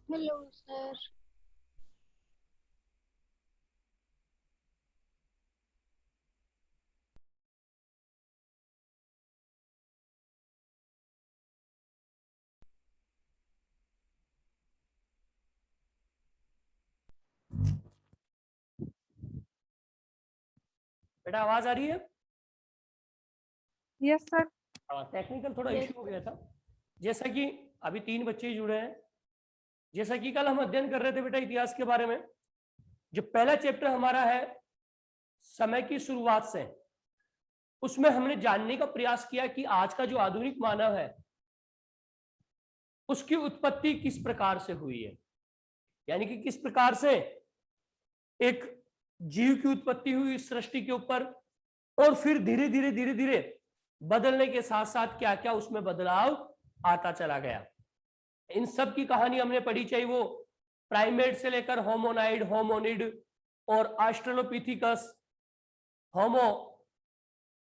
Hello sir. बेटा आवाज आ रही है? Yes sir. टेक्निकल थोड़ा Yes, इश्यू हो गया था। जैसा कि अभी 3 बच्चे ही जुड़े हैं, जैसा कि कल हम अध्ययन कर रहे थे बेटा इतिहास के बारे में। जो पहला चैप्टर हमारा है समय की शुरुआत से, उसमें हमने जानने का प्रयास किया कि आज का जो आधुनिक मानव है उसकी उत्पत्ति किस प्रकार से हुई है, यानी कि किस प्रकार से एक जीव की उत्पत्ति हुई इस सृष्टि के ऊपर, और फिर धीरे धीरे बदलने के साथ साथ क्या क्या उसमें बदलाव आता चला गया। इन सब की कहानी हमने पढ़ी, चाहे वो प्राइमेट से लेकर होमोनाइड, होमोनिड और ऑस्ट्रेलोपिथिकस, होमो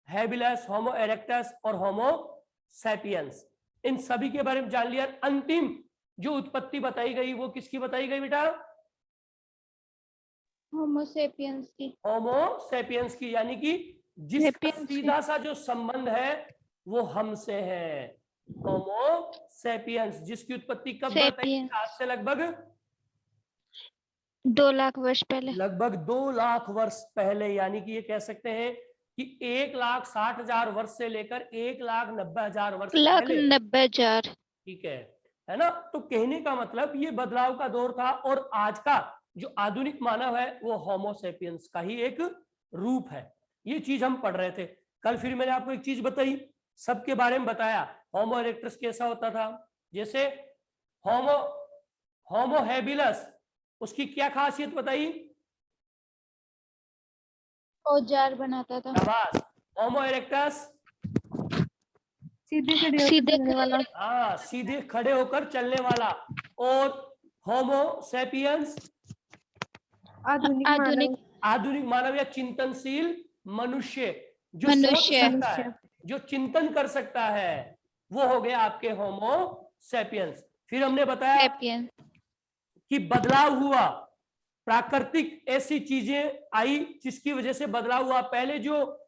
हैबिलस, होमो इरेक्टस और होमो सैपियंस, इन सभी के बारे में जान लिया। अंतिम जो उत्पत्ति बताई गई वो किसकी बताई गई बेटा? होमो सेपियंस की। होमो सैपियंस की, यानी कि जिसका सीधा सा जो संबंध है वो हमसे है। होमो सैपियंस, जिसकी उत्पत्ति कब बताई गई? आज से लगभग 2 लाख वर्ष पहले। लगभग 2 लाख वर्ष पहले, यानी कि ये कह सकते हैं कि 1,60,000 वर्ष से लेकर 1,90,000 वर्ष पहले। 1,90,000। ठीक है ना? तो कहने का मतलब ये बदलाव का दौर था, और आज का जो आधुनिक मानव है वो होमो सेपियंस का ही एक रूप है। ये चीज हम पढ़ रहे थे कल। फिर मैंने आपको एक चीज बताई, सबके बारे में बताया। होमो इरेक्टस कैसा होता था, जैसे होमो होमो हैबिलस, उसकी क्या खासियत बताई? औजार बनाता था। शाबाश। होमो इरेक्टस सीधे खड़े होकर चलने वाला। हाँ, सीधे खड़े होकर चलने वाला। और होमो सैपियंस आधुनिक आधुनिक मानव या चिंतनशील मनुष्य, जो सोच सकता है, जो चिंतन कर सकता है, वो हो गया आपके होमो सैपियंस। फिर हमने बताया कि बदलाव हुआ, प्राकृतिक ऐसी चीजें आई जिसकी वजह से बदलाव हुआ। पहले जो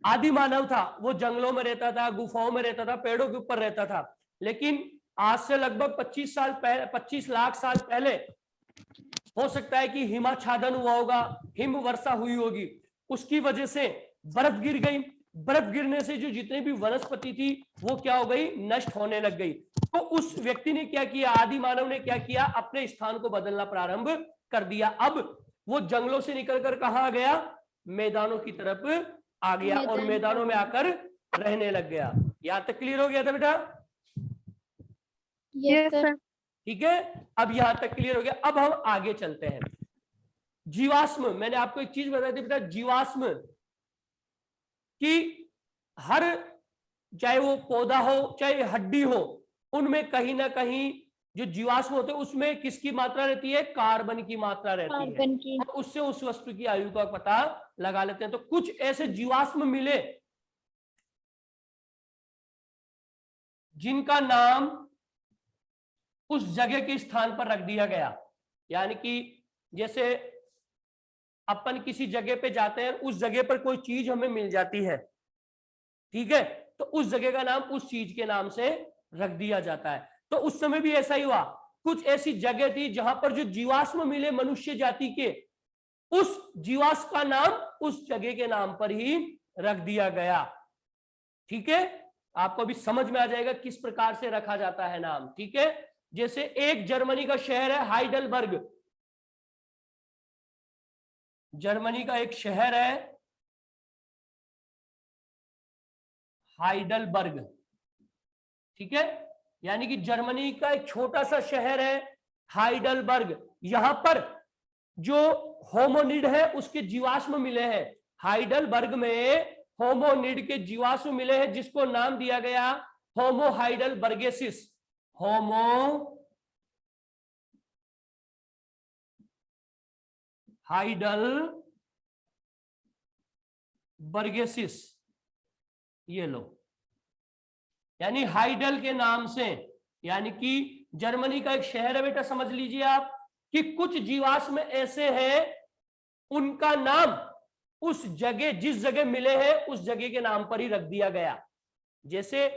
आदि मानव था वो जंगलों में रहता था, गुफाओं में रहता था, पेड़ों के ऊपर रहता था। लेकिन आज से लगभग 25 लाख साल पहले हो सकता है कि हिमाच्छादन हुआ होगा, हिम वर्षा हुई होगी, उसकी वजह से बर्फ गिर गई। बर्फ गिरने से जो जितनी भी वनस्पति थी वो क्या हो गई? नष्ट होने लग गई। तो उस व्यक्ति ने क्या किया, आदि मानव ने क्या किया? अपने स्थान को बदलना प्रारंभ कर दिया। अब वो जंगलों से निकलकर कहां गया? मैदानों की तरफ आ गया, और मैदानों में आकर रहने लग गया। यहां तक क्लियर हो गया था बेटा? Yes sir. ठीक है, अब यहां तक क्लियर हो गया। अब हम आगे चलते हैं। जीवाश्म, मैंने आपको एक चीज बताई थी बेटा, जीवाश्म कि हर, चाहे वो पौधा हो चाहे हड्डी हो, उनमें कहीं ना कहीं जो जीवाश्म होते हैं उसमें किसकी मात्रा रहती है? कार्बन की मात्रा रहती है, और उससे उस वस्तु की आयु का पता लगा लेते हैं। तो कुछ ऐसे जीवाश्म मिले जिनका नाम उस जगह के स्थान पर रख दिया गया। यानी कि जैसे अपन किसी जगह पे जाते हैं, उस जगह पर कोई चीज हमें मिल जाती है, ठीक है, तो उस जगह का नाम उस चीज के नाम से रख दिया जाता है। तो उस समय भी ऐसा ही हुआ, कुछ ऐसी जगह थी जहां पर जो जीवाश्म मिले मनुष्य जाति के, उस जीवाश्म का नाम उस जगह के नाम पर ही रख दिया गया। ठीक है, आपको भी समझ में आ जाएगा किस प्रकार से रखा जाता है नाम। ठीक है, जैसे एक जर्मनी का शहर है हाइडलबर्ग, जर्मनी का एक शहर है हाइडलबर्ग, ठीक है, यानी कि जर्मनी का एक छोटा सा शहर है हाइडलबर्ग। यहां पर जो होमोनिड है उसके जीवाश्म मिले हैं। हाइडलबर्ग में होमोनिड के जीवाश्म मिले हैं, जिसको नाम दिया गया होमो हाइडलबर्गेसिस। होमो हाइडलबर्गेसिस, ये लो, यानी हाइडल के नाम से, यानी कि जर्मनी का एक शहर है बेटा, समझ लीजिए आप कि कुछ जीवाश्म ऐसे हैं उनका नाम उस जगह, जिस जगह मिले हैं उस जगह के नाम पर ही रख दिया गया। जैसे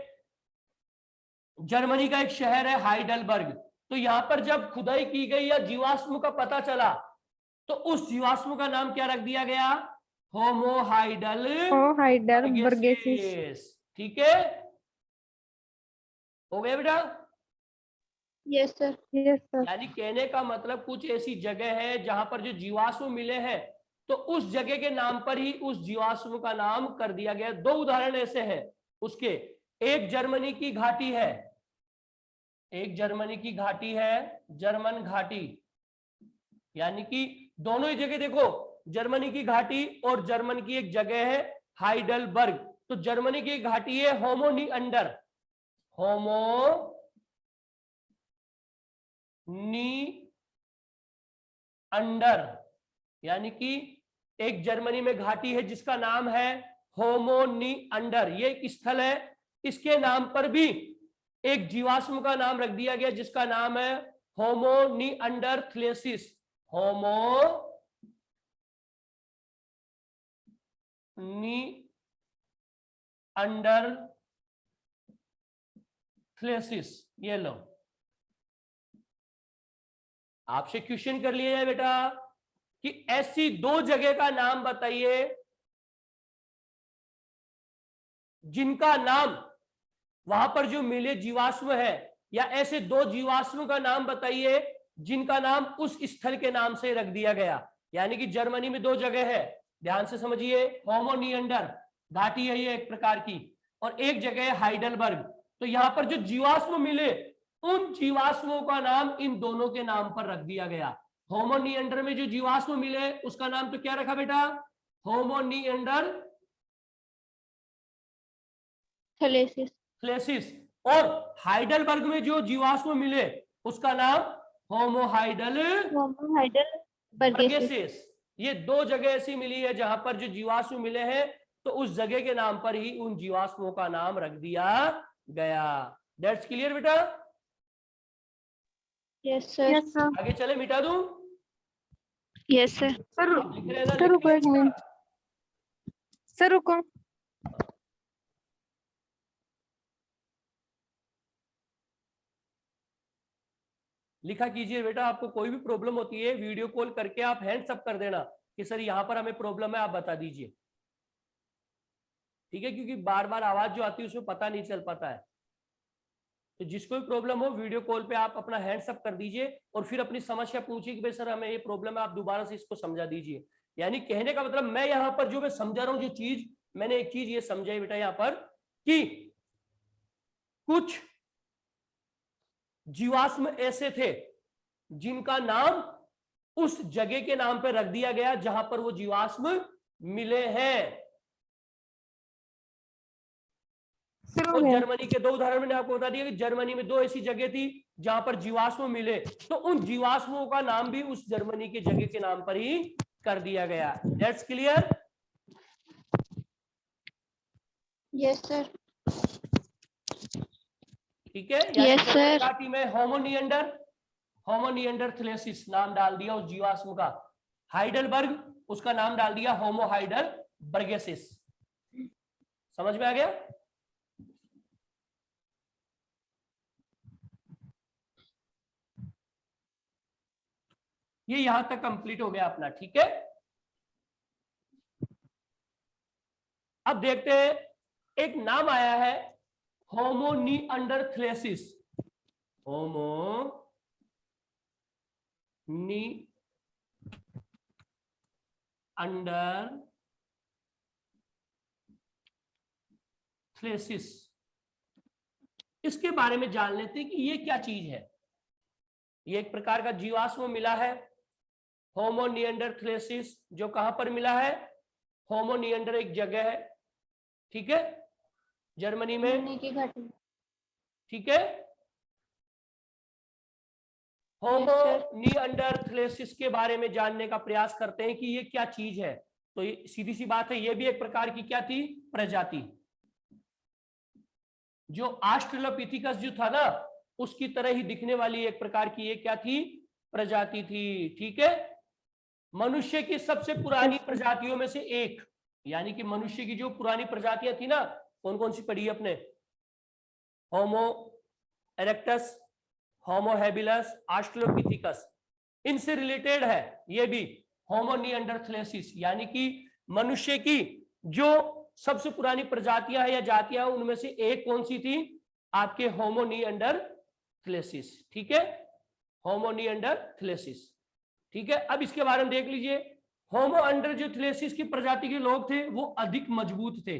जर्मनी का एक शहर है हाइडलबर्ग, तो यहां पर जब खुदाई की गई या जीवाश्म का पता चला तो उस जीवाश्म का नाम क्या रख दिया गया? होमो हाइडलबर्गेसिस। ठीक है, हो गया बेटा? Yes sir. Yes sir. यानी कहने का मतलब कुछ ऐसी जगह है जहां पर जो जीवाश्म मिले हैं तो उस जगह के नाम पर ही उस जीवाश्म का नाम कर दिया गया। दो उदाहरण ऐसे हैं उसके, एक जर्मनी की घाटी है, एक जर्मनी की घाटी है, जर्मन घाटी, यानी कि दोनों ही जगह देखो, जर्मनी की घाटी और जर्मन की एक जगह है हाइडलबर्ग। तो जर्मनी की घाटी है होमो नी अंडर, होमो नी अंडर, यानी कि एक जर्मनी में घाटी है जिसका नाम है होमो नी अंडर, ये एक स्थल है, इसके नाम पर भी एक जीवाश्म का नाम रख दिया गया जिसका नाम है होमो नी अंडर थ्लेसिस, होमो नी अंडर थ्लेसिस। ये लो, आपसे क्वेश्चन कर लिया जाए बेटा कि ऐसी दो जगह का नाम बताइए जिनका नाम वहां पर जो मिले जीवाश्म है, या ऐसे दो जीवाश्म का नाम बताइए जिनका नाम उस स्थल के नाम से रख दिया गया। यानी कि जर्मनी में दो जगह है, ध्यान से समझिए, होमो नी अंडर घाटी है ये एक प्रकार की, और एक जगह है हाइडलबर्ग। तो यहां पर जो जीवाश्म मिले उन जीवाश्मों का नाम इन दोनों के नाम पर रख दिया गया। होमो नी अंडर में जो जीवाश्म मिले उसका नाम तो क्या रखा बेटा? होमो नी अंडर थलेसिस। थ्लेसिस। और हाइडलबर्ग में जो जीवाश्म मिले उसका नाम होमो होमो हाइडलबर्गेसिस। ये दो जगह ऐसी मिली है जहां पर जो जीवाश्म मिले हैं तो उस जगह के नाम पर ही उन जीवाश्मों का नाम रख दिया गया। दैट्स क्लियर बेटा? Yes sir. Yes sir. आगे चले, मिटा दूं? Yes sir. सर लिख रहे हैं ना, सर रुको एक मिनट, सर रुको। लिखा कीजिए बेटा, आपको कोई भी प्रॉब्लम होती है वीडियो कॉल करके आप हैंड्स अप कर देना कि सर यहां पर हमें प्रॉब्लम है, आप बता दीजिए, ठीक है? क्योंकि बार बार आवाज जो आती है उसमें पता नहीं चल पाता है। तो जिसको भी प्रॉब्लम हो वीडियो कॉल पे आप अपना हैंड्स अप कर दीजिए और फिर अपनी समस्या पूछिए कि भाई सर हमें ये प्रॉब्लम है, आप दोबारा से इसको समझा दीजिए। यानी कहने का मतलब मैं यहाँ पर जो मैं समझा रहा हूँ, जो चीज मैंने एक चीज ये समझाई बेटा यहाँ पर कि कुछ जीवाश्म ऐसे थे जिनका नाम उस जगह के नाम पर रख दिया गया जहां पर वो जीवाश्म मिले हैं। और जर्मनी के दो उदाहरण मैंने आपको बता दिया कि जर्मनी में दो ऐसी जगह थी जहां पर जीवाश्म मिले, तो उन जीवाश्मों का नाम भी उस जर्मनी के जगह के नाम पर ही कर दिया गया। That's clear? Yes sir. ठीक है, Yes, sir. घाटी में होमो निएंडर थ्लेसिस नाम डाल दिया उस जीवाश्म का, हाइडलबर्ग उसका नाम डाल दिया होमो हाइडलबर्गेसिस। समझ में आ गया? ये यहां तक कंप्लीट हो गया अपना, ठीक है? अब देखते हैं, एक नाम आया है होमो नी अंडर थ्लेसिस, होमो नी अंडर थ्लेसिस। इसके बारे में जान लेते हैं कि ये क्या चीज है। ये एक प्रकार का जीवाश्म मिला है होमो निएंडर थ्लेसिस, जो कहां पर मिला है? होमो निएंडर एक जगह है, ठीक है, जर्मनी में, की घाटी। ठीक है। होमो निएंडर थ्लेसिस के बारे में जानने का प्रयास करते हैं कि ये क्या चीज है। तो ये सीधी सी बात है, ये भी एक प्रकार की क्या थी? प्रजाति। जो ऑस्ट्रेलोपिथिकस जो था ना, उसकी तरह ही दिखने वाली एक प्रकार की ये क्या थी, प्रजाति थी। ठीक है, मनुष्य की सबसे पुरानी प्रजातियों में से एक, यानी कि मनुष्य की जो पुरानी प्रजातियां थी ना, कौन कौन सी पढ़ी अपने? होमो इरेक्टस, होमो हैबिलस, ऑस्ट्रेलोपिथेकस, इनसे रिलेटेड है ये भी होमो निएंडरथलेसिस, यानी कि मनुष्य की जो सबसे पुरानी प्रजातियां है या जातियां, उनमें से एक कौन सी थी? आपके होमो निएंडरथलेसिस। ठीक है, होमो निएंडरथलेसिस। ठीक है, अब इसके बारे में देख लीजिए। होमो निएंडरथलेसिस की प्रजाति के लोग थे वो अधिक मजबूत थे,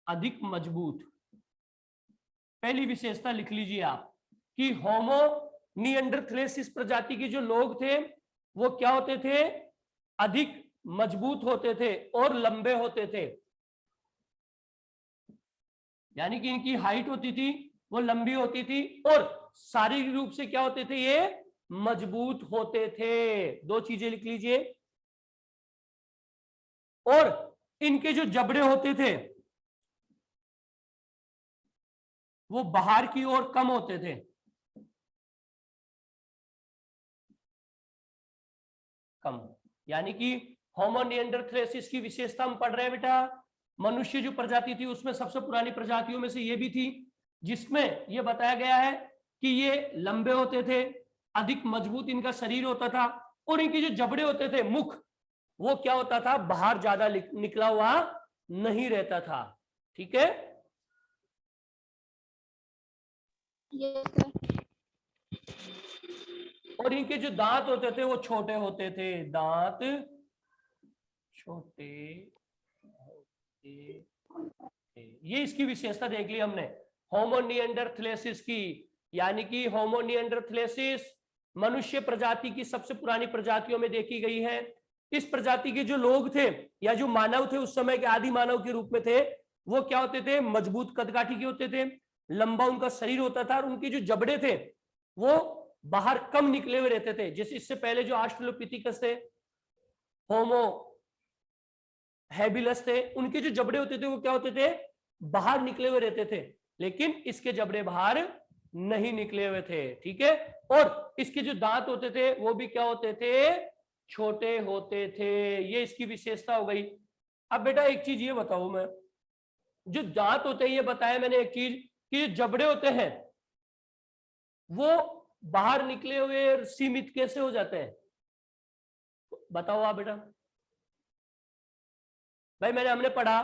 अधिक मजबूत। पहली विशेषता लिख लीजिए आप कि होमो निएंडरथलेसिस प्रजाति के जो लोग थे वो क्या होते थे? अधिक मजबूत होते थे और लंबे होते थे, यानी कि इनकी हाइट होती थी वो लंबी होती थी और शारीरिक रूप से क्या होते थे? ये मजबूत होते थे। दो चीजें लिख लीजिए। और इनके जो जबड़े होते थे वो बाहर की ओर कम होते थे, कम, यानी कि होमो निएंडरथलेसिस की विशेषता हम पढ़ रहे हैं बेटा। मनुष्य जो प्रजाति थी उसमें सबसे पुरानी प्रजातियों में से ये भी थी, जिसमें ये बताया गया है कि ये लंबे होते थे, अधिक मजबूत इनका शरीर होता था, और इनके जो जबड़े होते थे, मुख, वो क्या होता था? बाहर ज्यादा निकला हुआ नहीं रहता था। ठीक है, यस सर। और इनके जो दांत होते थे वो छोटे होते थे, दांत छोटे होते थे। ये इसकी विशेषता देख ली हमने होमो निएंडरथलेसिस की, यानी कि होमो निएंडरथलेसिस मनुष्य प्रजाति की सबसे पुरानी प्रजातियों में देखी गई है। इस प्रजाति के जो लोग थे या जो मानव थे उस समय के आदि मानव के रूप में थे, वो क्या होते थे? मजबूत कदकाठी के होते थे, लंबा उनका शरीर होता था, और उनके जो जबड़े थे वो बाहर कम निकले हुए रहते थे। जैसे इससे पहले जो ऑस्ट्रेलोपिथेकस थे, होमो हैबिलस थे, उनके जो जबड़े होते थे वो क्या होते थे? बाहर निकले हुए रहते थे, लेकिन इसके जबड़े बाहर नहीं निकले हुए थे। ठीक है, और इसके जो दांत होते थे वो भी क्या होते थे? छोटे होते थे। ये इसकी विशेषता हो गई। अब बेटा एक चीज ये बताओ, मैं जो दांत होते हैं ये बताया मैंने एक चीज कि जो जबड़े होते हैं वो बाहर निकले हुए सीमित कैसे हो जाते हैं? बताओ आप बेटा। भाई हमने पढ़ा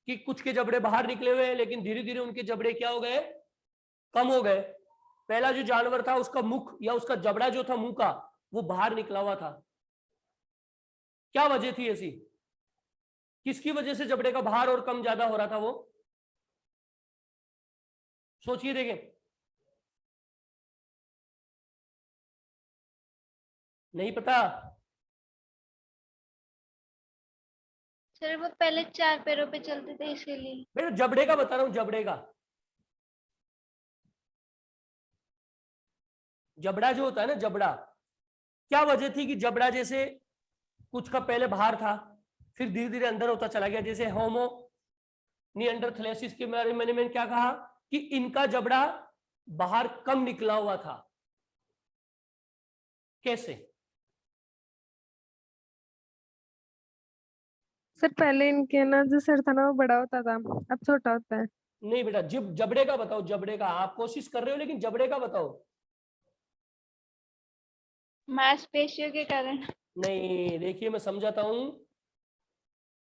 कि कुछ के जबड़े बाहर निकले हुए हैं, लेकिन धीरे धीरे उनके जबड़े क्या हो गए? कम हो गए। पहला जो जानवर था उसका मुख या उसका जबड़ा जो था मुंह का वो बाहर निकला हुआ था। क्या वजह थी ऐसी? किसकी वजह से जबड़े का बाहर और कम ज्यादा हो रहा था? वो सोचिए, देखें। नहीं पता? सर वो पहले 4 पैरों पे चलते थे इसीलिए। मैं जबड़े का बता रहा हूं, जबड़े का। जबड़ा जो होता है ना, जबड़ा, क्या वजह थी कि जबड़ा जैसे कुछ का पहले बाहर था फिर धीरे धीरे अंदर होता चला गया? जैसे होमो निएंडरथलेसिस के बारे में मैंने क्या कहा कि इनका जबड़ा बाहर कम निकला हुआ था। कैसे? सर पहले इनके ना जो सर था ना वो बड़ा होता था, अब छोटा होता है। नहीं बेटा, जबड़े का बताओ, जबड़े का। आप कोशिश कर रहे हो लेकिन जबड़े का बताओ। मांसपेशियों के कारण। नहीं, देखिए मैं समझाता हूं।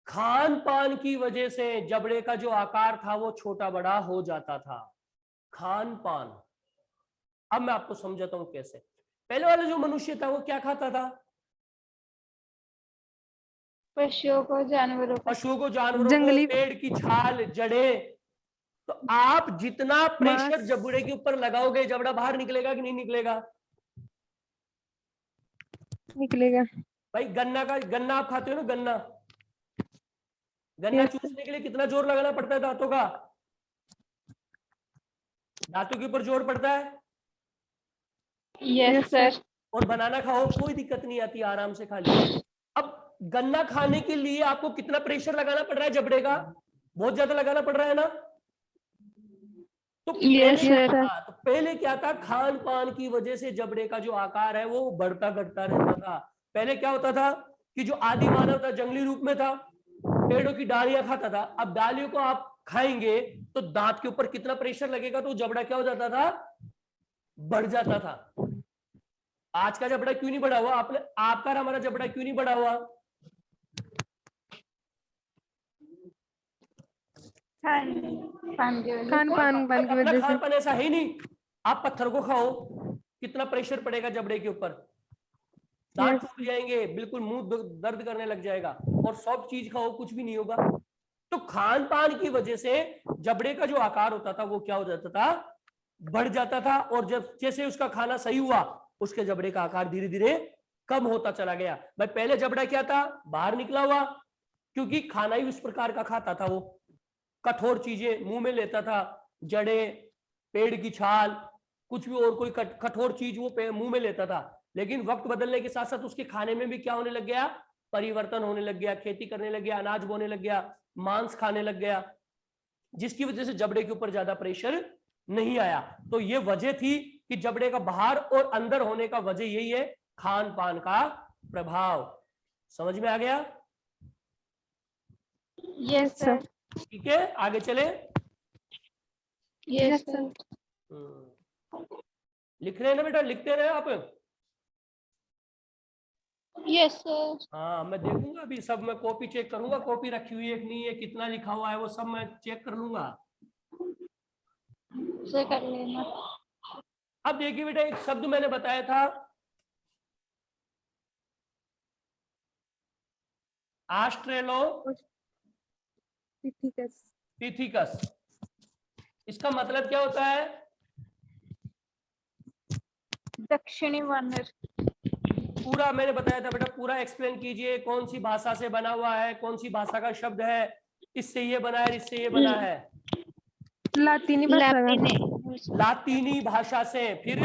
खान पान की वजह से जबड़े का जो आकार था वो छोटा बड़ा हो जाता था। खान पान। अब मैं आपको समझाता हूं कैसे। पहले वाला जो मनुष्य था वो क्या खाता था? पशुओं को, जानवरों को। पशुओं को, जानवरों को, जंगली पेड़ की छाल, जड़ें। तो आप जितना प्रेशर मांस जबड़े के ऊपर लगाओगे जबड़ा बाहर निकलेगा कि नहीं निकलेगा? निकलेगा। भाई गन्ना आप खाते हो ना, गन्ना यस सर। चूसने के लिए कितना जोर लगाना पड़ता है दांतों का? दांतों के ऊपर जोर पड़ता है। Yes sir. और बनाना खाओ, कोई दिक्कत नहीं आती, आराम से खा लीजिए। अब गन्ना खाने के लिए आपको कितना प्रेशर लगाना पड़ रहा है जबड़े का? बहुत ज्यादा लगाना पड़ रहा है ना? तो Yes, पहले sir. तो पहले क्या था, खान पान की वजह से जबड़े का जो आकार है वो बढ़ता घटता रहता था। पहले क्या होता था कि जो आदि मानव था जंगली रूप में था, पेड़ों की डालियां खाता था। अब डालियों को आप खाएंगे तो दांत के ऊपर कितना प्रेशर लगेगा, तो जबड़ा क्या हो जाता था, बढ़ जाता था। आज का जबड़ा क्यों नहीं बढ़ा हुआ, आपका और हमारा जबड़ा क्यों नहीं बढ़ा हुआ? खान पान की वजह से। खान की अपना वजह से। खान पान ऐसा है ही नहीं। आप पत्थर को खाओ, कितना प्रेशर पड़ेगा जबड़े के ऊपर, दांत Yes. टूट जाएंगे, बिल्कुल मुंह दर्द करने लग जाएगा। और सॉफ्ट चीज खाओ, कुछ भी नहीं होगा। तो खान पान की वजह से जबड़े का जो आकार होता था वो क्या हो जाता था, बढ़ जाता था। और जब जैसे उसका खाना सही हुआ, उसके जबड़े का आकार धीरे धीरे कम होता चला गया। भाई पहले जबड़ा क्या था, बाहर निकला हुआ, क्योंकि खाना ही उस प्रकार का खाता था। वो कठोर चीजें मुंह में लेता था, जड़े, पेड़ की छाल, कुछ भी और कोई कठोर चीज वो मुंह में लेता था। लेकिन वक्त बदलने के साथ साथ उसके खाने में भी क्या होने लग गया, परिवर्तन होने लग गया। खेती करने लग गया, अनाज बोने लग गया, मांस खाने लग गया, जिसकी वजह से जबड़े के ऊपर ज्यादा प्रेशर नहीं आया। तो ये वजह थी कि जबड़े का बाहर और अंदर होने का वजह यही है, खान पान का प्रभाव। समझ में आ गया? Yes, sir. ठीक है, आगे चले। Yes, sir. लिख रहे हैं ना बेटा, लिखते रहे आप। Yes, sir. हाँ, मैं देखूंगा अभी सब, मैं कॉपी चेक करूंगा, कॉपी रखी हुई है कि नहीं है, कितना लिखा हुआ है, वो सब मैं चेक कर लूंगा। से कर लेना। अब देखिए बेटा, एक शब्द मैंने बताया था, ऑस्ट्रेलोपिथिकस। इसका मतलब क्या होता है? दक्षिणी वानर। पूरा मैंने बताया था बेटा, पूरा एक्सप्लेन कीजिए, कौन सी भाषा से बना हुआ है, कौन सी भाषा का शब्द है, इससे ये बना है, इससे ये बना है। लातीनी भाषा का। लातीनी भाषा से। फिर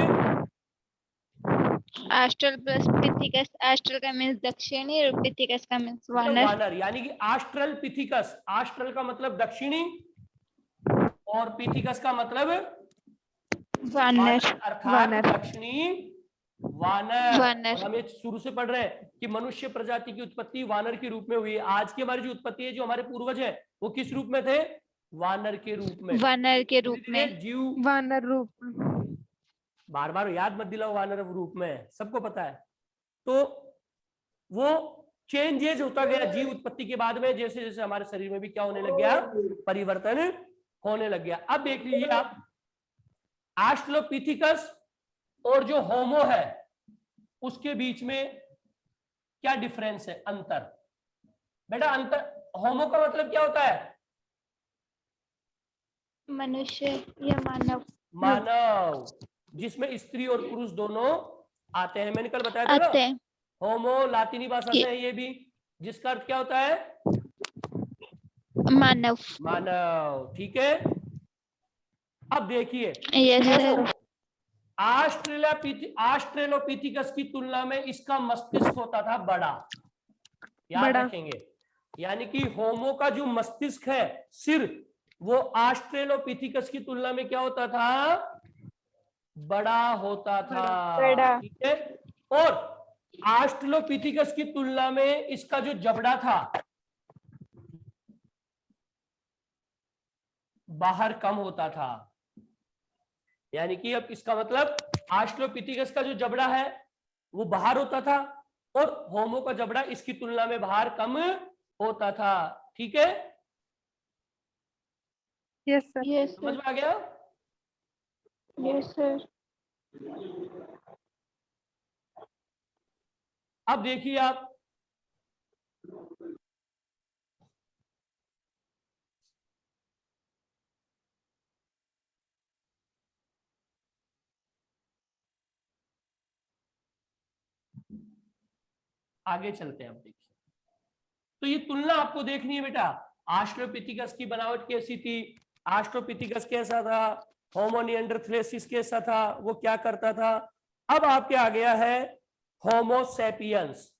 एस्ट्रल प्लस पिथिकस। एस्ट्रल का मीन्स दक्षिणी और पिथिकस का मीन्स वानर। वानर, यानी कि आस्ट्रल पिथिकस। आस्ट्रल का मतलब दक्षिणी और पिथिकस का मतलब वानर। अर्थात दक्षिणी वानर। वानर। और हम ये शुरू से पढ़ रहे हैं कि मनुष्य प्रजाति की उत्पत्ति वानर के रूप में हुई है। आज की हमारी जो उत्पत्ति है, जो हमारे पूर्वज है, वो किस रूप में थे? वानर के रूप में। वानर के रूप में। जीव, वानर रूप। बार बार याद मत दिलाओ, वानर रूप में सबको पता है। तो वो चेंजेज होता गया जीव उत्पत्ति के बाद में, जैसे जैसे हमारे शरीर में भी क्या होने लग गया, परिवर्तन होने लग गया। अब देख लीजिए आप, ऑस्ट्रेलोपिथिकस और जो होमो है उसके बीच में क्या डिफरेंस है, अंतर? बेटा अंतर, होमो का मतलब क्या होता है? मनुष्य या मानव। मानव, जिसमें स्त्री और पुरुष दोनों आते हैं। मैंने कल बताया था ना, होमो लातीनी भाषा से है ये भी, जिसका अर्थ क्या होता है? मानव। मानव, ठीक है। अब देखिए, यस। ऑस्ट्रेलोपिथिकस की तुलना में इसका मस्तिष्क होता था बड़ा, याद रखेंगे। यानी कि होमो का जो मस्तिष्क है, सिर, वो ऑस्ट्रेलोपिथिकस की तुलना में क्या होता था? बड़ा होता था। बड़ा। ठीक है। और ऑस्ट्रेलोपिथिकस की तुलना में इसका जो जबड़ा था, बाहर कम होता था। यानी कि अब इसका मतलब ऑस्ट्रेलोपिथिकस का जो जबड़ा है वो बाहर होता था, और होमो का जबड़ा इसकी तुलना में बाहर कम होता था। ठीक है, यस सर। समझ में आ गया? Yes sir. अब देखिए आप, आगे चलते हैं। अब देखिए, तो ये तुलना आपको देखनी है बेटा। ऑस्ट्रेलोपिथिकस की बनावट कैसी थी, ऑस्ट्रेलोपिथिकस कैसा था, होमो निएंडरथालेसिस कैसा था, वो क्या करता था। अब आपके आ गया है होमो सैपियंस।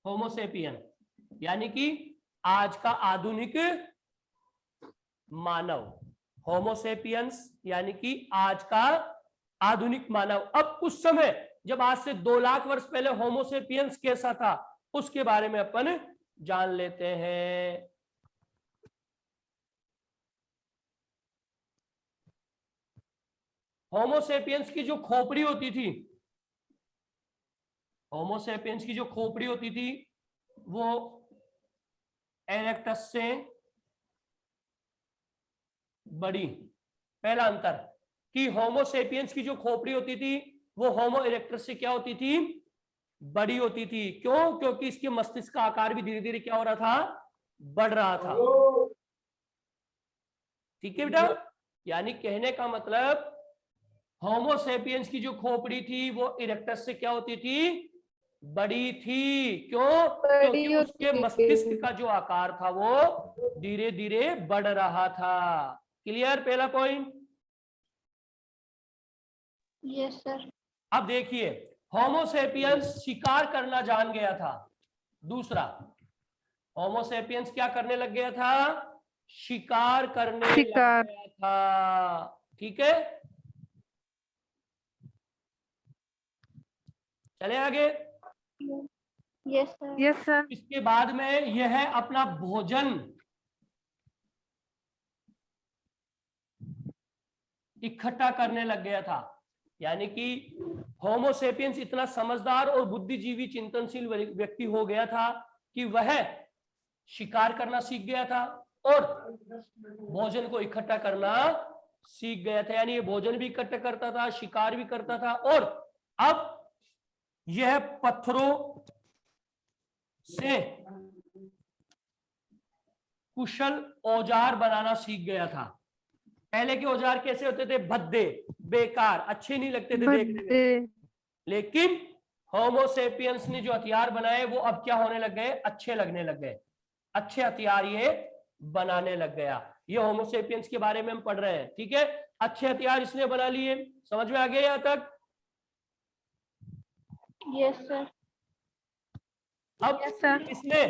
होमोसेपियन यानी कि आज का आधुनिक मानव, होमोसेपियंस यानी कि आज का आधुनिक मानव। अब उस समय जब आज से 2 लाख वर्ष पहले होमोसेपियंस कैसा था उसके बारे में अपन जान लेते हैं। होमोसेपियंस की जो खोपड़ी होती थी, होमोसेपियंस की जो खोपड़ी होती थी वो इरेक्टस से बड़ी। पहला अंतर कि होमोसेपियंस की जो खोपड़ी होती थी वो होमो इरेक्टस से क्या होती थी, बड़ी होती थी। क्यों? क्योंकि इसके मस्तिष्क का आकार भी धीरे धीरे क्या हो रहा था, बढ़ रहा था। ठीक है बेटा, यानी कहने का मतलब होमोसेपियंस की जो खोपड़ी थी वो इरेक्टस से क्या होती थी, बड़ी थी। क्यों? क्योंकि उसके मस्तिष्क का जो आकार था वो धीरे धीरे बढ़ रहा था। क्लियर? पहला पॉइंट। Yes sir. अब देखिए, होमोसेपियंस शिकार करना जान गया था। दूसरा, होमोसेपियंस क्या करने लग गया था, शिकार करने लग गया था। ठीक है, चले आगे। Yes sir. Yes sir. इसके बाद में यह अपना भोजन इकट्ठा करने लग गया था। यानी कि होमोसेपियंस इतना समझदार और बुद्धिजीवी चिंतनशील व्यक्ति हो गया था कि वह शिकार करना सीख गया था और भोजन को इकट्ठा करना सीख गया था। यानी ये भोजन भी इकट्ठा करता था, शिकार भी करता था, और अब यह पत्थरों से कुशल औजार बनाना सीख गया था। पहले के औजार कैसे होते थे, भद्दे, बेकार, अच्छे नहीं लगते थे देखने में। लेकिन होमोसेपियंस ने जो हथियार बनाए वो अब क्या होने लग गए, अच्छे लगने लग गए। अच्छे हथियार ये बनाने लग गया। ये होमोसेपियंस के बारे में हम पढ़ रहे हैं। ठीक है, अच्छे हथियार इसने बना लिए। समझ में आ गया यहां तक? Yes sir. अब इसने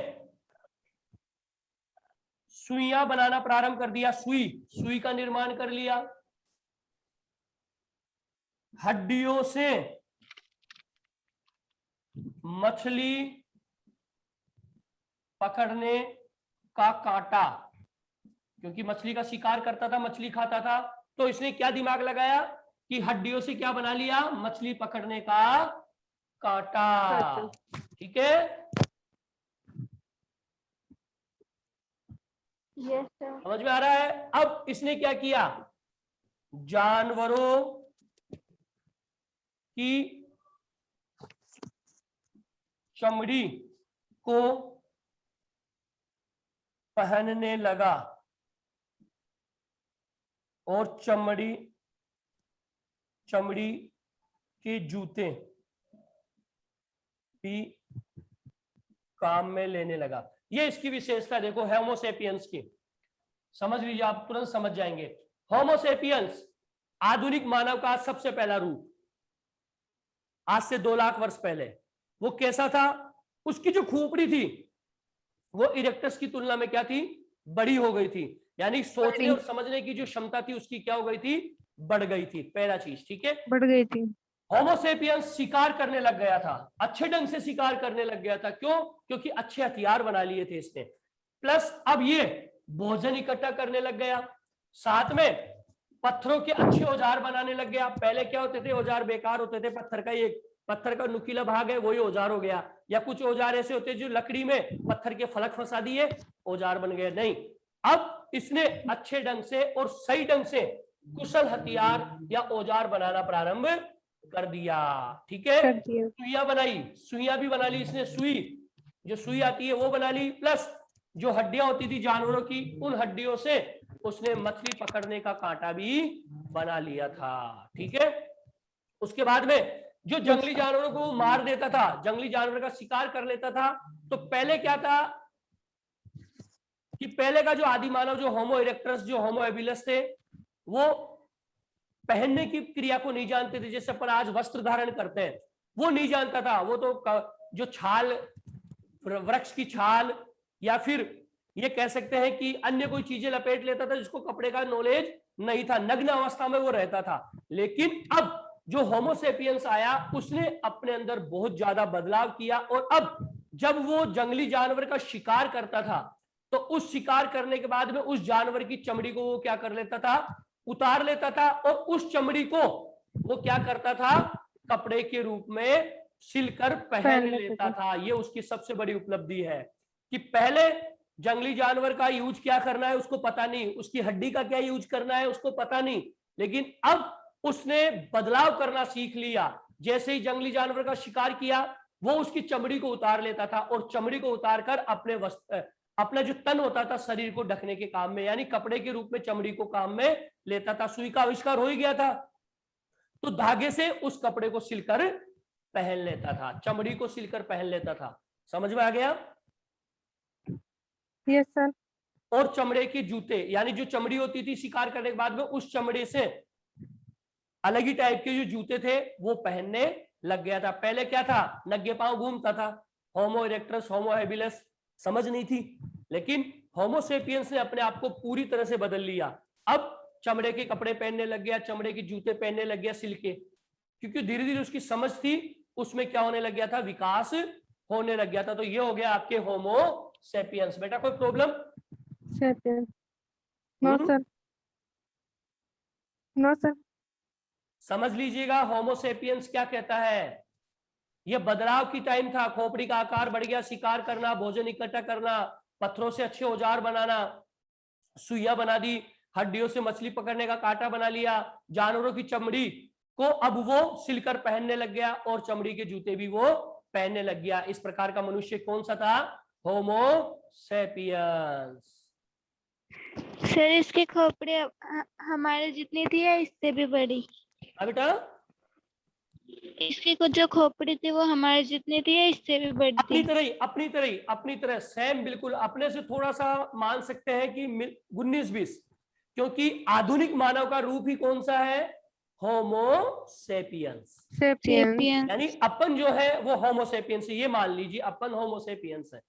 सुइयां बनाना प्रारंभ कर दिया। सुई का निर्माण कर लिया। हड्डियों से मछली पकड़ने का कांटा, क्योंकि मछली का शिकार करता था, मछली खाता था, तो इसने क्या दिमाग लगाया कि हड्डियों से क्या बना लिया, मछली पकड़ने का कांटा। ठीक है, यस सर। समझ में आ रहा है? अब इसने क्या किया, जानवरों की चमड़ी को पहनने लगा और चमड़ी के जूते भी काम में लेने लगा। ये इसकी विशेषता देखो होमोसेपियंस की, समझ लीजिए, आप तुरंत समझ जाएंगे। होमोसेपियंस आधुनिक मानव का सबसे पहला रूप, आज से 2 लाख वर्ष पहले। वो कैसा था, उसकी जो खोपड़ी थी वो इरेक्टस की तुलना में क्या थी, बड़ी हो गई थी। यानी सोचने और समझने की जो क्षमता थी उसकी क्या हो गई थी, बढ़ गई थी। पहला चीज, ठीक है, बढ़ गई थी। होमोसेपियंस शिकार करने लग गया था, अच्छे ढंग से शिकार करने लग गया था। क्यों? क्योंकि अच्छे हथियार बना लिए थे इसने। प्लस अब ये भोजन इकट्ठा करने लग गया, साथ में पत्थरों के अच्छे औजार बनाने लग गया। पहले क्या होते थे, औजार बेकार होते थे, पत्थर का नुकीला भाग है वही औजार हो गया, या कुछ औजार ऐसे होते जो लकड़ी में पत्थर के फलक फंसा दिए, औजार बन गए। नहीं, अब इसने अच्छे ढंग से और सही ढंग से कुशल हथियार या औजार बनाना प्रारंभ कर दिया। ठीक है, सुइयां बनाई, सुइयां भी बना ली इसने। जो सुई आती है वो बना ली, प्लस जो हड्डियां होती थी जानवरों की, उन हड्डियों से उसने मछली पकड़ने का कांटा भी बना लिया था। ठीक है, उसके बाद में जो जंगली जानवरों को मार देता था, जंगली जानवर का शिकार कर लेता था, तो पहले क्या था कि पहले का जो आदि मानव, जो होमो इरेक्टस, जो होमो एबिलस थे, वो पहनने की क्रिया को नहीं जानते थे। जैसे अपन आज वस्त्र धारण करते हैं, वो नहीं जानता था। वो तो जो छाल वृक्ष की छाल या फिर ये कह सकते हैं कि अन्य कोई चीजें लपेट लेता था, जिसको कपड़े का नॉलेज नहीं था, नग्न अवस्था में वो रहता था। लेकिन अब जो होमोसेपियंस आया उसने अपने अंदर बहुत ज्यादा बदलाव किया, और अब जब वो जंगली जानवर का शिकार करता था तो उस शिकार करने के बाद में उस जानवर की चमड़ी को वो क्या कर लेता था, उतार लेता था, और उस चमड़ी को वो क्या करता था, कपड़े के रूप में सिलकर पहन लेता था। ये उसकी सबसे बड़ी उपलब्धि है कि पहले जंगली जानवर का यूज क्या करना है उसको पता नहीं, उसकी हड्डी का क्या यूज करना है उसको पता नहीं, लेकिन अब उसने बदलाव करना सीख लिया। जैसे ही जंगली जानवर का शिकार किया वो उसकी चमड़ी को उतार लेता था, और चमड़ी को उतारकर अपना जो तन होता था शरीर को ढकने के काम में, यानी कपड़े के रूप में चमड़ी को काम में लेता था। सुई का आविष्कार हो ही गया था, तो धागे से उस कपड़े को सिलकर पहन लेता था, चमड़ी को सिलकर पहन लेता था। समझ में आ गया? Yes sir. और चमड़े के जूते, यानी जो चमड़ी होती थी शिकार करने के बाद में उस चमड़े से अलग ही टाइप के जो जूते थे वो पहनने लग गया था। पहले क्या था, नंगे पांव घूमता था, होमो इरेक्टस होमो हैबिलिस, समझ नहीं थी। लेकिन होमोसेपियंस ने अपने आप को पूरी तरह से बदल लिया। अब चमड़े के कपड़े पहनने लग गया, चमड़े के जूते पहनने लग गया, सिल के, क्योंकि धीरे धीरे उसकी समझ थी, उसमें क्या होने लग गया था, विकास होने लग गया था। तो ये हो गया आपके होमो सेपियंस। बेटा कोई problem? Sapiens no sir, no sir. समझ लीजिएगा होमोसेपियंस क्या कहता है। यह बदलाव की टाइम था, खोपड़ी का आकार बढ़ गया, शिकार करना, भोजन इकट्ठा करना, पत्थरों से अच्छे औजार बनाना, सुइया बना दी, हड्डियों से मछली पकड़ने का कांटा बना लिया, जानवरों की चमड़ी को अब वो सिलकर पहनने लग गया, और चमड़ी के जूते भी वो पहनने लग गया। इस प्रकार का मनुष्य कौन सा था, होमो सेपियंस। सर इसकी खोपड़ी हमारे जितनी थी या इससे भी बड़ी? बेटा इसकी कुछ जो खोपड़ी थी वो हमारे जितनी थी या इससे भी बड़ी अपनी थी? तरह ही, अपनी तरह ही, अपनी तरह सेम, बिल्कुल अपने से थोड़ा सा मान सकते हैं कि 19-20, क्योंकि आधुनिक मानव का रूप ही कौन सा है, होमो सेपियंस। सेपियंस यानी अपन जो है वो होमो सेपियंस है, ये मान लीजिए अपन होमो सेपियंस है,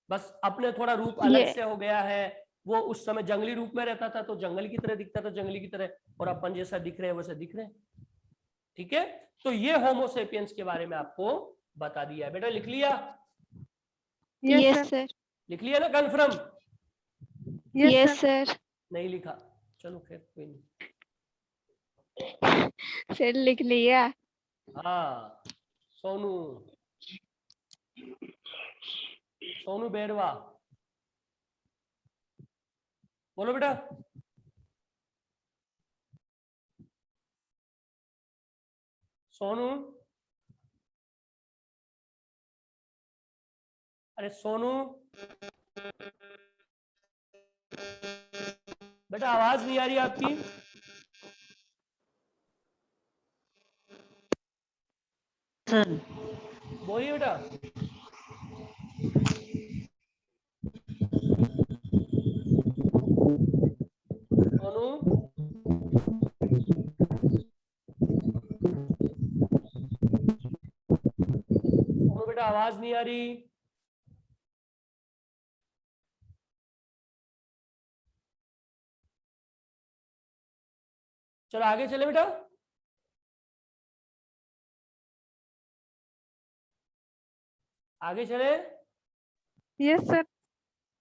बस अपने थोड़ा रूप अलग से हो गया है। वो उस समय जंगली रूप में रहता था तो जंगल की तरह दिखता था, जंगली की तरह, और अपन जैसा दिख रहे हैं वैसे दिख रहे हैं। ठीक है, तो ये होमो सेपियंस के बारे में आपको बता दिया है। बेटा लिख लिया? Yes sir. लिख लिया ना, कन्फर्म? Yes sir. नहीं लिखा, चलो खैर कोई नहीं। सर लिख लिया। हाँ, सोनू, सोनू बेरवा, बोलो बेटा। सोनू, अरे सोनू बेटा, आवाज नहीं आ रही आपकी। बोलिए बेटा। सोनू, सोनू बेटा, आवाज नहीं आ रही। चलो आगे चले बेटा। आगे चले? Yes sir.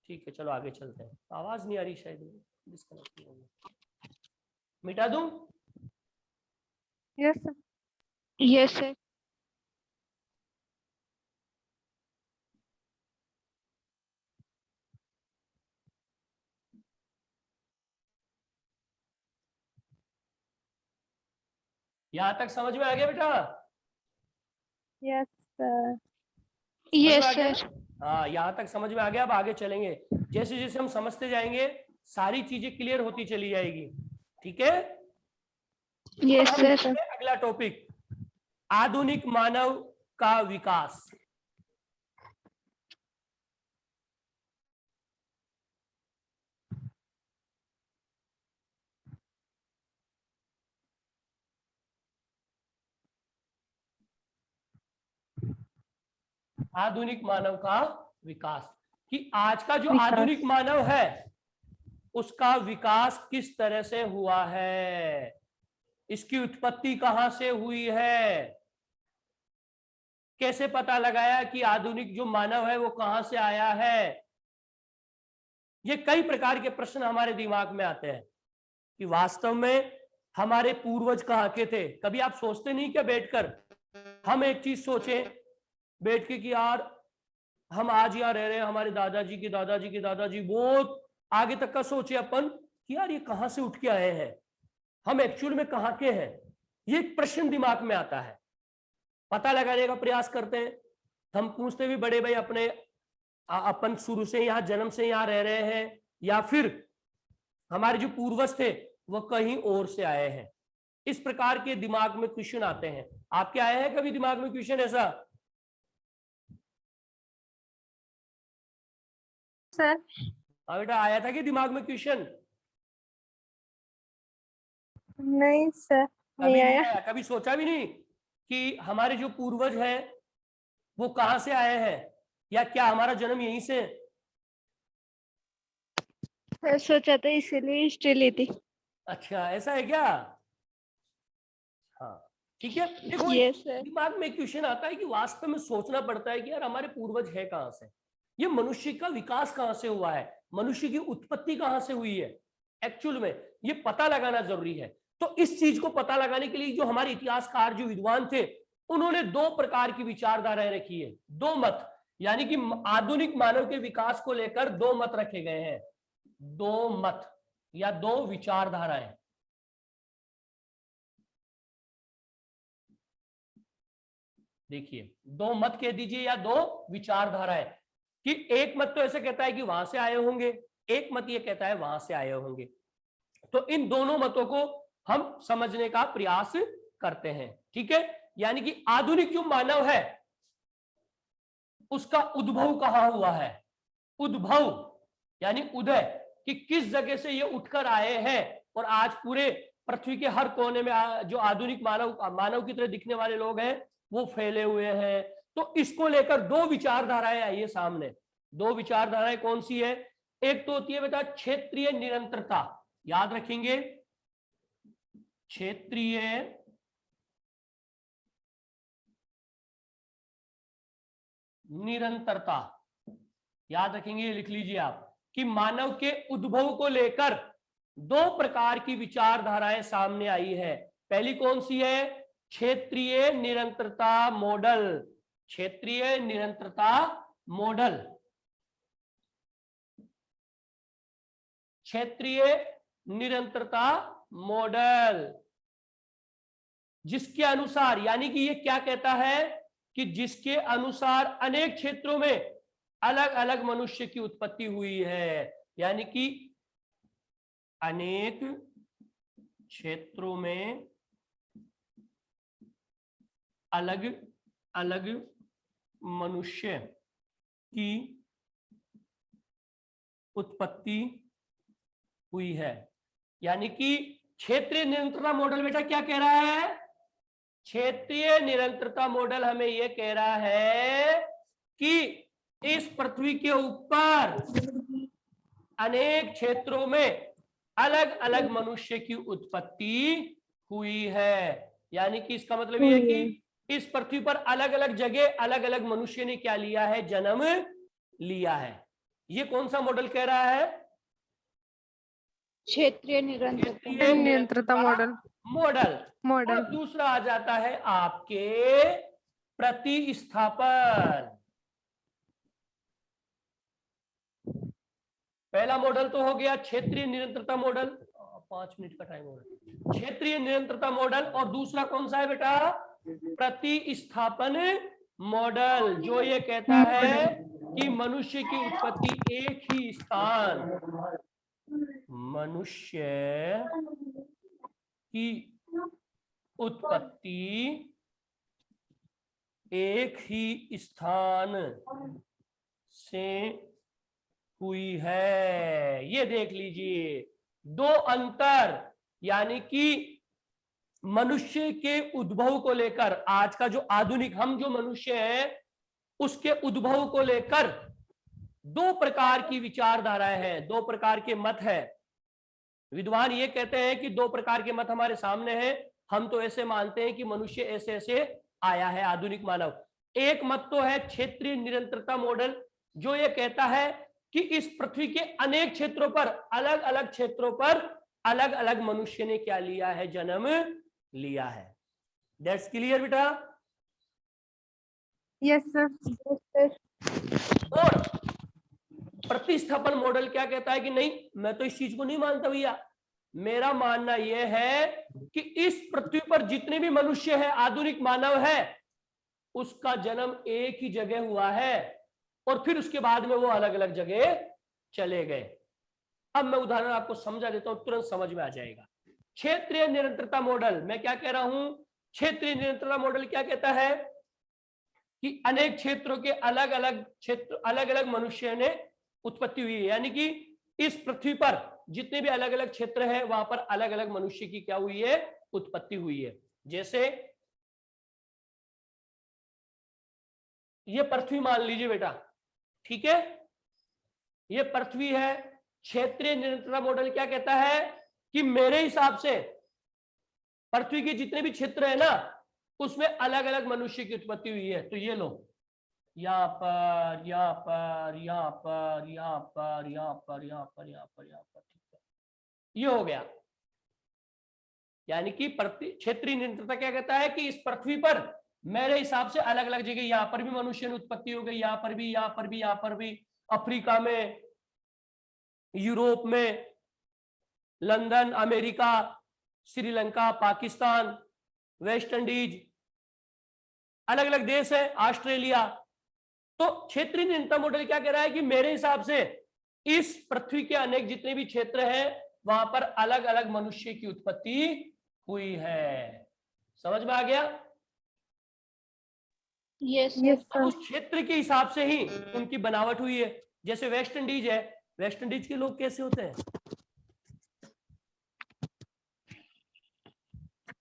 ठीक है, चलो आगे चलते हैं। आवाज नहीं आ रही, शायद डिस्कनेक्ट हो गई। मिटा दूं? Yes sir. Yes sir. यहां तक समझ में आ गया बेटा? Yes sir. Yes sir. हाँ, यहाँ तक समझ में आ गया। अब आगे चलेंगे, जैसे जैसे हम समझते जाएंगे सारी चीजें क्लियर होती चली जाएगी। ठीक है? Yes sir. अगला टॉपिक, आधुनिक मानव का विकास। आधुनिक मानव का विकास, कि आज का जो आधुनिक मानव है उसका विकास किस तरह से हुआ है, इसकी उत्पत्ति कहां से हुई है, कैसे पता लगाया कि आधुनिक जो मानव है वो कहां से आया है। ये कई प्रकार के प्रश्न हमारे दिमाग में आते हैं कि वास्तव में हमारे पूर्वज कहाँ के थे। कभी आप सोचते नहीं क्या बैठकर, हम एक चीज सोचे बैठ के कि यार हम आज यहाँ रह रहे हैं, हमारे दादाजी के दादाजी के दादाजी, बहुत आगे तक का सोचे अपन कि यार ये कहाँ से उठ के आए हैं, हम एक्चुअल में कहाँ के हैं। ये एक प्रश्न दिमाग में आता है, पता लगाने का प्रयास करते हैं। हम पूछते भी बड़े भाई अपने, अपन शुरू से यहाँ जन्म से यहाँ रह रहे हैं या फिर हमारे जो पूर्वज थे वो कहीं और से आए हैं। इस प्रकार के दिमाग में क्वेश्चन आते हैं। आपके आए हैं कभी दिमाग में क्वेश्चन ऐसा? सर हाँ बेटा, आया था कि दिमाग में क्वेश्चन? नहीं सर, कभी नहीं नहीं आया। आया? कभी सोचा भी नहीं कि हमारे जो पूर्वज हैं वो कहां से आए हैं, या क्या हमारा जन्म यहीं से? सोचा था इसीलिए हिस्ट्री ली थी। अच्छा, ऐसा है क्या? हाँ ठीक है। देखो यस सर। दिमाग में क्वेश्चन आता है कि वास्तव में सोचना पड़ता है कि यार हमारे पूर्वज है कहां से, ये मनुष्य का विकास कहां से हुआ है, मनुष्य की उत्पत्ति कहां से हुई है, एक्चुअल में ये पता लगाना जरूरी है। तो इस चीज को पता लगाने के लिए जो हमारे इतिहासकार जो विद्वान थे उन्होंने दो प्रकार की विचारधाराएं रखी है, दो मत, यानी कि आधुनिक मानव के विकास को लेकर दो मत रखे गए हैं, दो मत या दो विचारधाराएं। देखिए, दो मत कह दीजिए या दो विचारधाराएं, कि एक मत तो ऐसे कहता है कि वहां से आए होंगे, एक मत ये कहता है वहां से आए होंगे। तो इन दोनों मतों को हम समझने का प्रयास करते हैं, ठीक है। यानी कि आधुनिक जो मानव है उसका उद्भव कहां हुआ है, उद्भव यानी उदय, कि किस जगह से ये उठकर आए हैं और आज पूरे पृथ्वी के हर कोने में जो आधुनिक मानव की तरह दिखने वाले लोग हैं वो फैले हुए हैं। तो इसको लेकर दो विचारधाराएं आई है सामने। दो विचारधाराएं कौन सी है? एक तो होती है बेटा क्षेत्रीय निरंतरता, याद रखेंगे, क्षेत्रीय निरंतरता, याद रखेंगे, लिख लीजिए आप, कि मानव के उद्भव को लेकर दो प्रकार की विचारधाराएं सामने आई है। पहली कौन सी है? क्षेत्रीय निरंतरता मॉडल, क्षेत्रीय निरंतरता मॉडल, क्षेत्रीय निरंतरता मॉडल, जिसके अनुसार, यानी कि ये क्या कहता है कि जिसके अनुसार अनेक क्षेत्रों में अलग अलग मनुष्य की उत्पत्ति हुई है, यानी कि अनेक क्षेत्रों में अलग अलग मनुष्य की उत्पत्ति हुई है। यानी कि क्षेत्रीय निरंतरता मॉडल बेटा क्या कह रहा है? क्षेत्रीय निरंतरता मॉडल हमें यह कह रहा है कि इस पृथ्वी के ऊपर अनेक क्षेत्रों में अलग अलग मनुष्य की उत्पत्ति हुई है। यानी कि इसका मतलब यह है कि इस पृथ्वी पर अलग अलग जगह अलग अलग मनुष्य ने क्या लिया है? जन्म लिया है। ये कौन सा मॉडल कह रहा है? क्षेत्रीय निरंतरता मॉडल। मॉडल। और दूसरा आ जाता है आपके प्रतिस्थापन। पहला मॉडल तो हो गया क्षेत्रीय निरंतरता मॉडल, 5 मिनट का टाइम हो रहा है, क्षेत्रीय निरंतरता मॉडल। और दूसरा कौन सा है बेटा? प्रतिस्थापन मॉडल, जो ये कहता है कि मनुष्य की उत्पत्ति एक ही स्थान, मनुष्य की उत्पत्ति एक ही स्थान से हुई है। ये देख लीजिए, दो अंतर, यानी कि मनुष्य के उद्भव को लेकर आज का जो आधुनिक हम जो मनुष्य हैं उसके उद्भव को लेकर दो प्रकार की विचारधाराएं हैं, दो प्रकार के मत है। विद्वान ये कहते हैं कि दो प्रकार के मत हमारे सामने हैं। हम तो ऐसे मानते हैं कि मनुष्य ऐसे ऐसे आया है, आधुनिक मानव। एक मत तो है क्षेत्रीय निरंतरता मॉडल, जो ये कहता है कि इस पृथ्वी के अनेक क्षेत्रों पर, अलग अलग क्षेत्रों पर अलग अलग मनुष्य ने क्या लिया है, जन्म लिया है। दैट्स क्लियर बेटा? Yes sir. और प्रतिस्थापन मॉडल क्या कहता है कि नहीं, मैं तो इस चीज को नहीं मानता भैया, मेरा मानना यह है कि इस पृथ्वी पर जितने भी मनुष्य है, आधुनिक मानव है, उसका जन्म एक ही जगह हुआ है और फिर उसके बाद में वो अलग अलग जगह चले गए। अब मैं उदाहरण आपको समझा देता हूं, तुरंत समझ में आ जाएगा। क्षेत्रीय निरंतरता मॉडल, मैं क्या कह रहा हूं, क्षेत्रीय निरंतरता मॉडल क्या कहता है कि अनेक क्षेत्रों के अलग अलग क्षेत्र, अलग अलग मनुष्य ने उत्पत्ति हुई है, यानी कि इस पृथ्वी पर जितने भी अलग अलग क्षेत्र है वहां पर अलग अलग मनुष्य की क्या हुई है, उत्पत्ति हुई है। जैसे ये पृथ्वी मान लीजिए बेटा, ठीक है, ये पृथ्वी है। क्षेत्रीय निरंतरता मॉडल क्या कहता है कि मेरे हिसाब से पृथ्वी के जितने भी क्षेत्र है ना, उसमें अलग अलग मनुष्य की उत्पत्ति हुई है। तो ये लो, यहाँ पर, यहाँ पर, यहाँ पर, यहाँ पर, यहाँ पर, यहाँ पर, यहाँ पर, यहाँ पर, ठीक है, ये हो गया। यानी कि क्षेत्रीय निरंतरता क्या कहता है कि इस पृथ्वी पर मेरे हिसाब से अलग अलग जगह, यहाँ पर भी मनुष्य ने उत्पत्ति हो गई, यहाँ पर भी, यहाँ पर भी, यहाँ पर भी, अफ्रीका में, यूरोप में, London, America, Sri Lanka, Pakistan, West Indies, अलग अलग देश है, ऑस्ट्रेलिया। तो क्षेत्रीय निरंतरता मॉडल क्या कह रहा है कि मेरे हिसाब से इस पृथ्वी के अनेक जितने भी क्षेत्र हैं वहां पर अलग अलग मनुष्य की उत्पत्ति हुई है। समझ में आ गया? यस अब उस क्षेत्र के हिसाब से ही उनकी बनावट हुई है। जैसे वेस्ट इंडीज है, वेस्ट इंडीज के लोग कैसे होते हैं?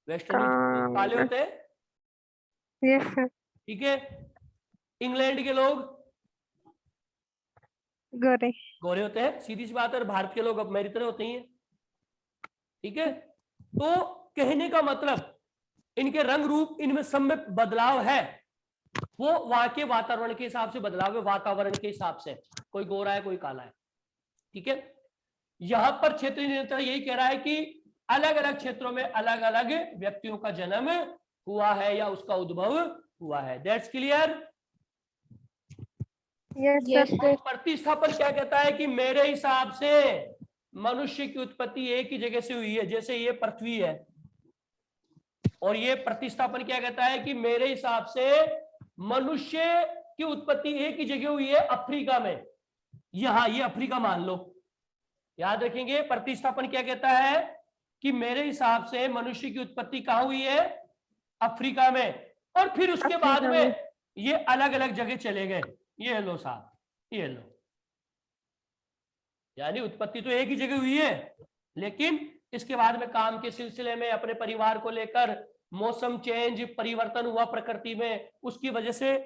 वेस्ट इंडीज काले होते हैं, यस सर। ठीक है। इंग्लैंड के लोग गोरे गोरे होते हैं, सीधी सी बात है। और भारत के लोग अब मेरी तरह होते ही हैं, ठीक है। तो कहने का मतलब इनके रंग रूप, इनमें सब में बदलाव है, वो वहां के वातावरण के हिसाब से बदलाव है, वातावरण के हिसाब से, कोई गोरा है कोई काला है, ठीक है। यहां पर क्षेत्रीय निरंतरता यही कह रहा है कि अलग अलग क्षेत्रों में अलग अलग व्यक्तियों का जन्म हुआ है या उसका उद्भव हुआ है। That's clear? Yes sir. प्रतिस्थापन क्या कहता है कि मेरे हिसाब से मनुष्य की उत्पत्ति एक ही जगह से हुई है। जैसे ये पृथ्वी है, और ये प्रतिस्थापन क्या कहता है कि मेरे हिसाब से मनुष्य की उत्पत्ति एक ही जगह हुई है, अफ्रीका में। यहां ये अफ्रीका मान लो, याद रखेंगे। प्रतिस्थापन क्या कहता है कि मेरे हिसाब से मनुष्य की उत्पत्ति कहां हुई है, अफ्रीका में, और फिर उसके बाद में ये अलग अलग जगह चले गए। ये लो साहब, ये लो, यानी उत्पत्ति तो एक ही जगह हुई है, लेकिन इसके बाद में काम के सिलसिले में, अपने परिवार को लेकर, मौसम चेंज, परिवर्तन हुआ प्रकृति में, उसकी वजह से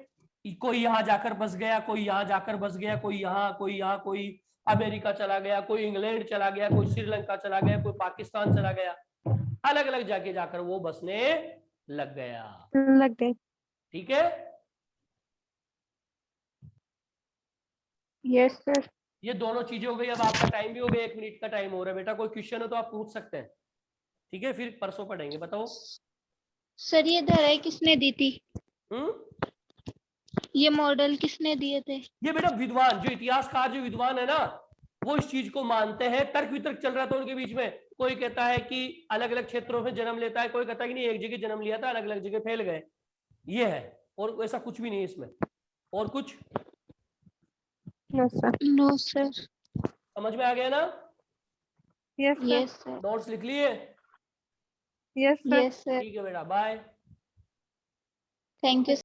कोई यहां जाकर बस गया, कोई यहां जाकर बस गया, कोई यहां, कोई यहां, कोई अमेरिका चला गया, कोई इंग्लैंड चला गया, कोई श्रीलंका चला गया, कोई पाकिस्तान चला गया, अलग अलग जगह जाकर वो बसने लग गए, ठीक है। Yes sir. ये दोनों चीजें हो गई। अब आपका टाइम भी हो गया, 1 मिनट का टाइम हो रहा है बेटा। कोई क्वेश्चन हो तो आप पूछ सकते हैं, ठीक है, फिर परसों पढ़ेंगे। बताओ सर, ये धाराएं किसने दी थी? ये मॉडल किसने दिए थे? ये बेटा विद्वान, जो इतिहासकार, जो विद्वान है ना, वो इस चीज को मानते हैं। तर्क वितर्क चल रहा था उनके बीच में। कोई कहता है कि अलग अलग क्षेत्रों में जन्म लेता है, कोई कहता है कि नहीं, एक जगह जन्म लिया था, अलग अलग जगह फैल गए। ये है, और ऐसा कुछ भी नहीं है इसमें। और कुछ? No sir. समझ में आ गया ना? Yes sir. नोट्स लिख लिए? Yes sir. Yes sir. ठीक है बेटा, बाय। Thank you.